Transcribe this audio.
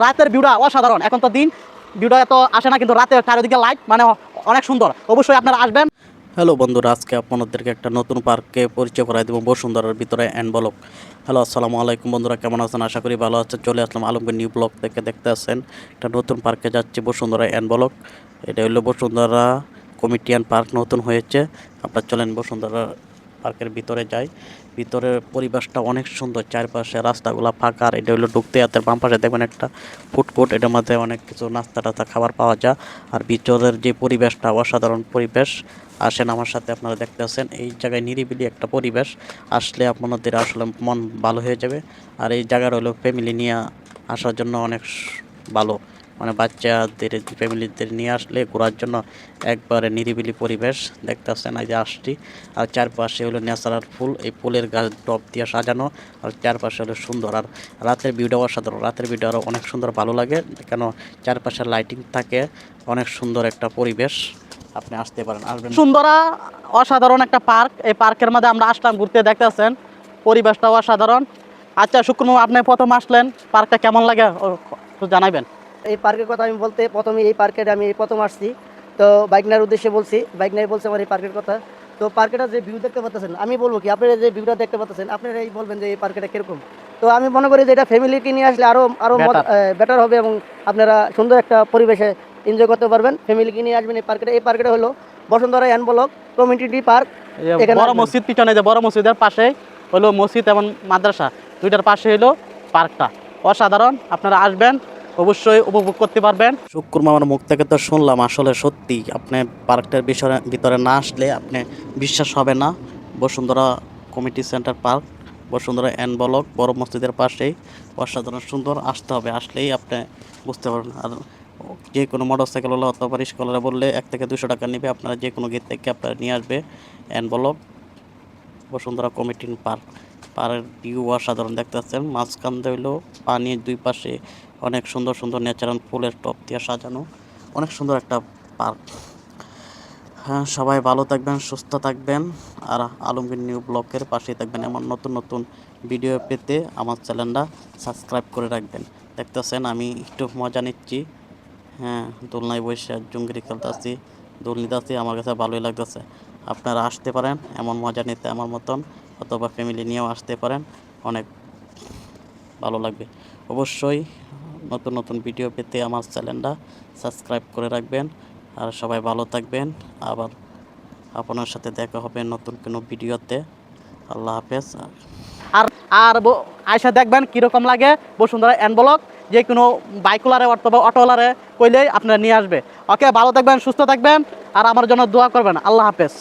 রাতের ভিউটা অসাধারণ। এখন তো দিন ভিউটা এত আসে না, কিন্তু রাতে চারিদিকে লাইট মানে অনেক সুন্দর। অবশ্যই আপনারা আসবেন। হ্যালো বন্ধুরা, আজকে আপনাদেরকে একটা নতুন পার্কে পরিচয় করাই দেবো, বসুন্ধরার ভিতরে অ্যানবলক। হ্যালো, আসসালামু আলাইকুম বন্ধুরা, কেমন আছেন? আশা করি ভালো আছেন। চলে আসলাম আলমগীর নিউ ব্লক থেকে। দেখতে আসছেন একটা নতুন পার্কে যাচ্ছি, বসুন্ধরা অ্যানবলক। এটা হলো বসুন্ধরা কমিটিয়ান পার্ক, নতুন হয়েছে। আপনার চলেন বসুন্ধরা পার্কের ভিতরে যাই। ভিতরের পরিবেশটা অনেক সুন্দর, চারপাশে রাস্তাগুলো ফাঁকা। আর এটা হলো ঢুকতে হাতের বাম পাশে দেখবেন একটা ফুডকোর্ট, এটার মধ্যে অনেক কিছু নাস্তা টাস্তা খাবার পাওয়া যায়। আর ভিতরের যে পরিবেশটা অসাধারণ পরিবেশ। আসেন আমার সাথে, আপনারা দেখতে পাচ্ছেন এই জায়গায় নিরিবিলি একটা পরিবেশ। আসলে আপনাদের আসলে মন ভালো হয়ে যাবে। আর এই জায়গাটা হলো ফ্যামিলি নিয়ে আসার জন্য অনেক ভালো, মানে বাচ্চাদের ফ্যামিলিদের নিয়ে আসলে ঘোরার জন্য একবারে নিরিবিলি পরিবেশ। দেখতে পাচ্ছেন এই যে আসছি, আর চারপাশে হলো ন্যাচারাল ফুল, এই ফুলের গাছ টব দিয়ে সাজানো, আর চারপাশে হলো সুন্দর। আর রাতের ভিউটাও অসাধারণ, রাতের ভিউটা আরও অনেক সুন্দর ভালো লাগে, কেন চারপাশে লাইটিং থাকে, অনেক সুন্দর একটা পরিবেশ। আপনি আসতে পারেন, আসবেন। সুন্দরা অসাধারণ একটা পার্ক। এই পার্কের মধ্যে আমরা আসলাম ঘুরতে, দেখতে পাচ্ছেন পরিবেশটাও অসাধারণ। আচ্ছা শুক্র, আপনি প্রথম আসলেন, পার্কটা কেমন লাগে একটু জানাবেন। এই পার্কের কথা আমি বলতে প্রথমে এই পার্কে আমি প্রথম আসছি, তো বাইক নেওয়ার উদ্দেশ্যে বলছি, বাইক নিয়ে বলছে আমার এই পার্কের কথা। তো পার্কেটা যে ভিউ দেখতে পাচ্ছেন, আমি বলবো কি আপনারা যে ভিউটা দেখতে পাচ্ছেন আপনারাই বলবেন যে এই পার্কেটা কীরকম। তো আমি মনে করি যে এটা ফ্যামিলিকে নিয়ে আসলে আরও আরও বেটার হবে, এবং আপনারা সুন্দর একটা পরিবেশে এনজয় করতে পারবেন। ফ্যামিলিকে নিয়ে আসবেন এই পার্কেটা। এই পার্কেটা হলো বসুন্ধরা অ্যানবলক কমিউনিটি পার্ক। বড় মসজিদ পিছনে, যে বড় মসজিদের পাশে হলো মসজিদ এবং মাদ্রাসা, দুইটার পাশে হলো পার্কটা। অসাধারণ, আপনারা আসবেন, অবশ্যই উপভোগ করতে পারবেন। শুক্র মামার মুখ থেকে তো শুনলাম, আসলে সত্যি আপনি পার্কটার ভিতরে না আসলে আপনি বিশ্বাস হবে না। Bashundhara committee center park, Bashundhara N block, বড় মসজিদের পাশেই, অসাধারণ সুন্দর। আসতে হবে, আসলেই আপনি বুঝতে পারবেন। আর যে কোনো মোটরসাইকেল হলে অথবা রিক্সাওয়ালা বললে 1 থেকে 200 টাকা নেবে, আপনারা যে কোনো গেট থেকে আপনারা নিয়ে আসবে। অ্যানবলক বসুন্ধরা কমিটি পার্ক, পার্কের ভিউ অসাধারণ। দেখতে পাচ্ছেন মাঝখান দিয়ে হইলো পানির দুই পাশে অনেক সুন্দর সুন্দর ন্যাচারাল ফুলের টব দিয়ে সাজানো, অনেক সুন্দর একটা পার্ক। হ্যাঁ, সবাই ভালো থাকবেন, সুস্থ থাকবেন, আর আলমগীর নিউ ব্লকের পাশে থাকবেন। এমন নতুন নতুন ভিডিও পেতে আমার চ্যানেলটা সাবস্ক্রাইব করে রাখবেন। দেখতেছেন আমি একটু মজা নিচ্ছি। হ্যাঁ, দোলনায় বসে জঙ্গিরি খেলতেছি, দোল নিতেছি, আমার কাছে ভালোই লাগতেছে। আপনারা আসতে পারেন এমন মজা নিতে আমার মতন, অথবা ফ্যামিলি নিয়েও আসতে পারেন, অনেক ভালো লাগবে। অবশ্যই নতুন নতুন ভিডিও পেতে আমার চ্যানেলটা সাবস্ক্রাইব করে রাখবেন। আর সবাই ভালো থাকবেন। আবার আপনার সাথে দেখা হবে নতুন কোনো ভিডিওতে। আল্লাহ হাফেজ। আর আর আয়সা দেখবেন কীরকম লাগে বসুন্ধরা অ্যানবলক। যে কোনো বাইকওয়ালারে অথবা অটোওয়ালারে কইলেই আপনারা নিয়ে আসবে। ওকে, ভালো থাকবেন, সুস্থ থাকবেন, আর আমার জন্য দোয়া করবেন। আল্লাহ হাফেজ।